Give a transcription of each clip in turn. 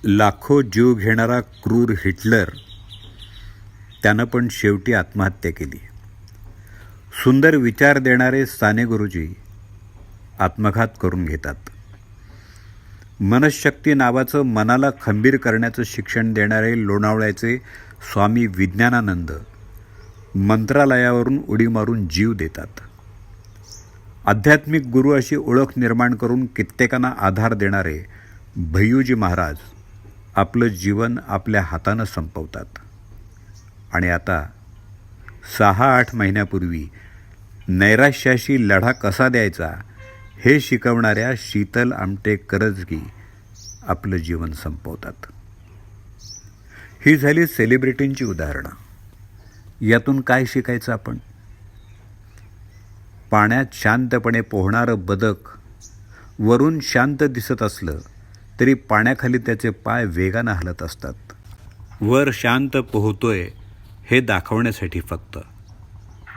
लाखो जीव घेणारा क्रूर हिटलर, त्यानं पण शेवटी आत्महत्या केली. सुंदर विचार देणारे साने गुरुजी आत्मघात करून घेतात. मनशक्ती नावाचं मनाला खंबीर करण्याचं शिक्षण देणारे लोणावळ्याचे स्वामी विज्ञानानंद मंत्रालयावरून उडी मारून जीव देतात. आध्यात्मिक गुरु अशी ओळख निर्माण करून कित्येकांना आधार देणारे भय्यूजी महाराज आपलं जीवन आपल्या हातानं संपवतात. आणि आता 6-8 महिन्यापूर्वी नैराश्याशी लढा कसा द्यायचा हे शिकवणाऱ्या शीतल आमटे करजगी आपलं जीवन संपवतात. ही झाली सेलिब्रिटींची उदाहरणं. यातून काय शिकायचं आपण? पाण्यात शांतपणे पोहणारं बदक वरून शांत दिसत असलं तरी पाण्याखाली त्याचे पाय वेगानं हलत असतात. वर शांत पोहतोय हे दाखवण्यासाठी फक्त.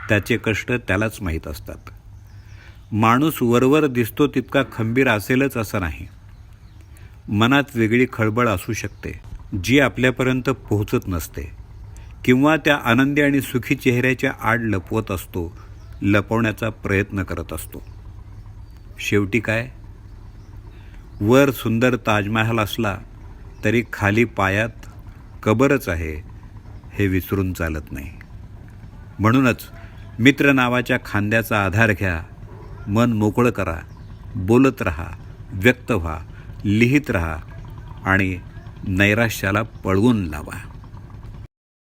त्याचे कष्ट त्यालाच माहीत असतात. माणूस वरवर दिसतो तितका खंबीर असेलच असं नाही. मनात वेगळी खळबळ असू शकते जी आपल्यापर्यंत पोहोचत नसते, किंवा त्या आनंदी आणि सुखी चेहऱ्याच्या आड लपवत असतो, लपवण्याचा प्रयत्न करत असतो. शेवटी काय? वर सुंदर ताजमहाल असला तरी खाली पायात कबरच आहे हे विसरून चालत नाही. म्हणूनच मित्र नावाच्या खांद्याचा आधार घ्या, मन मोकळं करा, बोलत राहा, व्यक्त व्हा, लिहित राहा आणि नैराश्याला पळवून लावा.